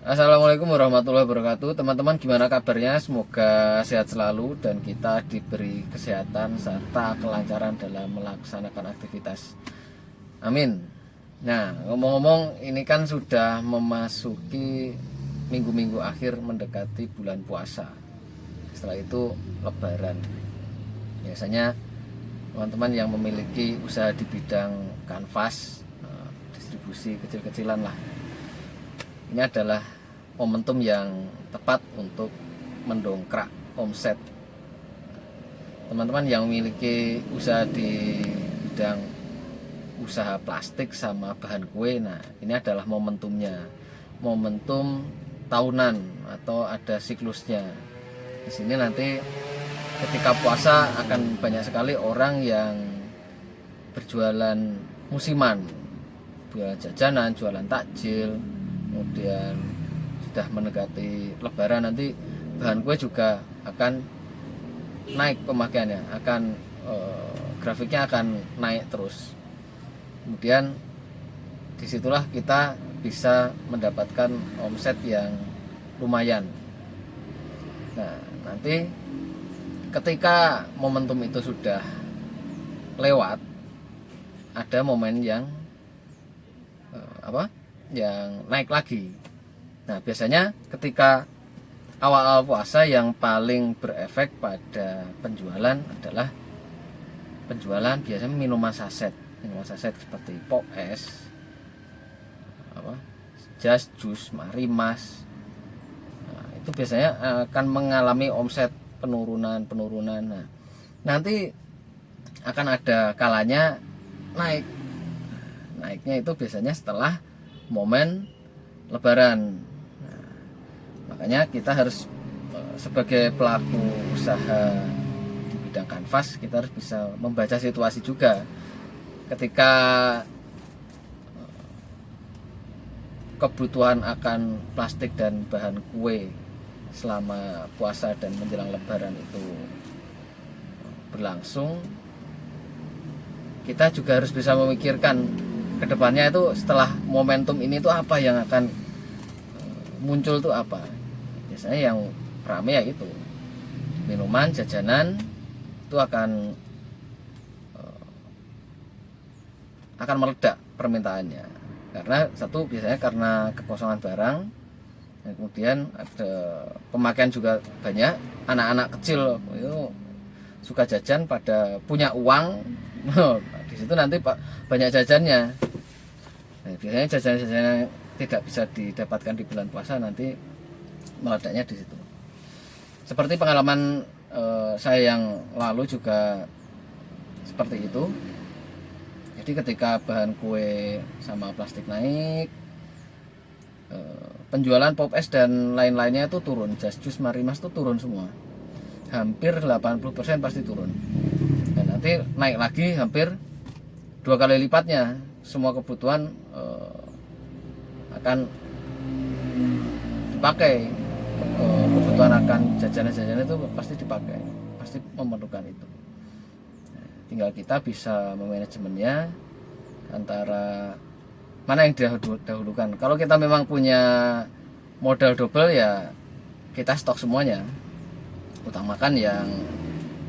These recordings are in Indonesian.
Assalamualaikum warahmatullahi wabarakatuh. Teman-teman, gimana kabarnya? Semoga sehat selalu dan kita diberi kesehatan serta kelancaran dalam melaksanakan aktivitas. Amin. Nah, ngomong-ngomong, ini kan sudah memasuki minggu-minggu akhir mendekati bulan puasa. Setelah itu lebaran. Biasanya teman-teman yang memiliki usaha di bidang kanvas, distribusi kecil-kecilan lah, ini adalah momentum yang tepat untuk mendongkrak omset. Teman-teman yang memiliki usaha di bidang usaha plastik sama bahan kue, nah ini adalah momentumnya, momentum tahunan atau ada siklusnya. Di sini nanti ketika puasa akan banyak sekali orang yang berjualan musiman, jualan jajanan, jualan takjil. Kemudian sudah mendekati lebaran, nanti bahan kue juga akan naik pemakaiannya, akan grafiknya akan naik terus. Kemudian disitulah kita bisa mendapatkan omset yang lumayan. Nah, nanti ketika momentum itu sudah lewat, ada momen yang yang naik lagi. Nah, biasanya ketika awal-awal puasa yang paling berefek pada penjualan adalah penjualan biasanya minuman saset seperti pop es, jas, jus, marimas. Nah, itu biasanya akan mengalami omset penurunan. Nah, nanti akan ada kalanya naiknya itu biasanya setelah momen lebaran. Nah, makanya kita harus sebagai pelaku usaha di bidang kanvas, kita harus bisa membaca situasi juga. Ketika kebutuhan akan plastik dan bahan kue selama puasa dan menjelang lebaran itu berlangsung, kita juga harus bisa memikirkan kedepannya itu setelah momentum ini tuh apa yang akan muncul tuh apa. Biasanya yang rame ya itu minuman, jajanan, itu akan meledak permintaannya, karena satu biasanya karena kekosongan barang, dan kemudian ada pemakaian juga banyak. Anak-anak kecil itu suka jajan, pada punya uang. Di situ nanti banyak jajannya. Nah, biasanya jajan-jajan yang tidak bisa didapatkan di bulan puasa nanti meledaknya di situ. Seperti pengalaman saya yang lalu juga seperti itu. Jadi ketika bahan kue sama plastik naik, penjualan pop es dan lain-lainnya itu turun. Jas, jus, marimas itu turun semua. Hampir 80% pasti turun. Dan nanti naik lagi hampir 2 kali lipatnya. Semua kebutuhan akan dipakai. Kebutuhan akan jajanan-jajanan itu pasti dipakai, pasti memerlukan itu. Tinggal kita bisa memanajemennya antara mana yang didahulukan. Kalau kita memang punya modal double, ya kita stok semuanya. Utamakan yang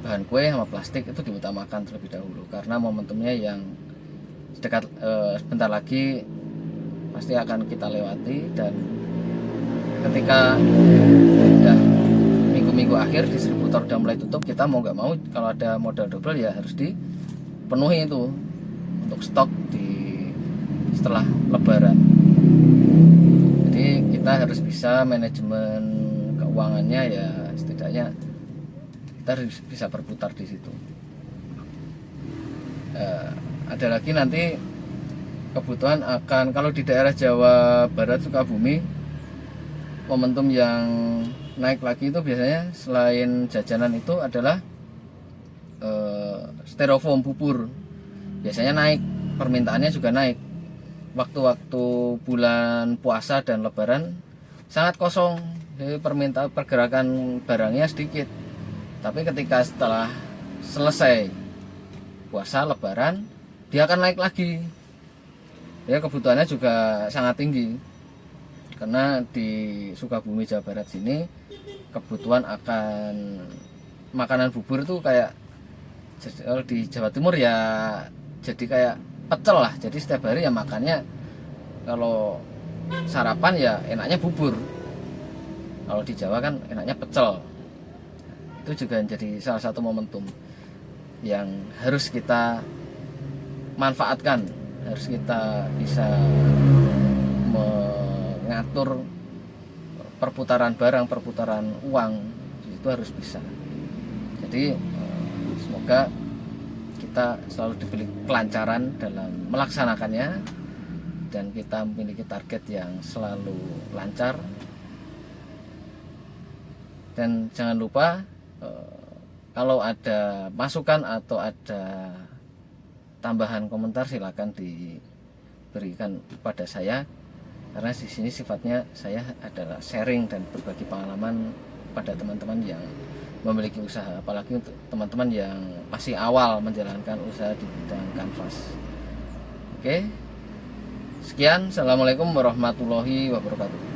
bahan kue sama plastik itu diutamakan terlebih dahulu, karena momentumnya yang sebentar lagi pasti akan kita lewati. Dan ketika sudah minggu-minggu akhir, distributor udah mulai tutup, kita mau nggak mau kalau ada modal double ya harus dipenuhi itu untuk stok setelah lebaran. Jadi kita harus bisa manajemen keuangannya, ya setidaknya kita harus bisa berputar di situ. Ada lagi nanti kebutuhan akan, kalau di daerah Jawa Barat, Sukabumi, momentum yang naik lagi itu biasanya selain jajanan itu adalah styrofoam bubur. Biasanya naik, permintaannya juga naik. Waktu-waktu bulan puasa dan lebaran sangat kosong, jadi pergerakan barangnya sedikit. Tapi ketika setelah selesai puasa lebaran, dia akan naik lagi. Ya, kebutuhannya juga sangat tinggi. karena di Sukabumi Jawa Barat sini kebutuhan akan makanan bubur itu kayak, kalau di Jawa Timur ya jadi kayak pecel lah, jadi setiap hari ya makannya, kalau sarapan ya enaknya bubur, kalau di Jawa kan enaknya pecel. Itu juga jadi salah satu momentum yang harus kita manfaatkan, harus kita bisa mengatur perputaran barang, perputaran uang, itu harus bisa. Jadi semoga kita selalu diberi kelancaran dalam melaksanakannya, dan kita memiliki target yang selalu lancar. Dan jangan lupa, kalau ada masukan atau ada tambahan komentar silakan diberikan kepada saya, karena di sini sifatnya saya adalah sharing dan berbagi pengalaman pada teman-teman yang memiliki usaha, apalagi untuk teman-teman yang masih awal menjalankan usaha di bidang kanvas. Oke, sekian, assalamualaikum warahmatullahi wabarakatuh.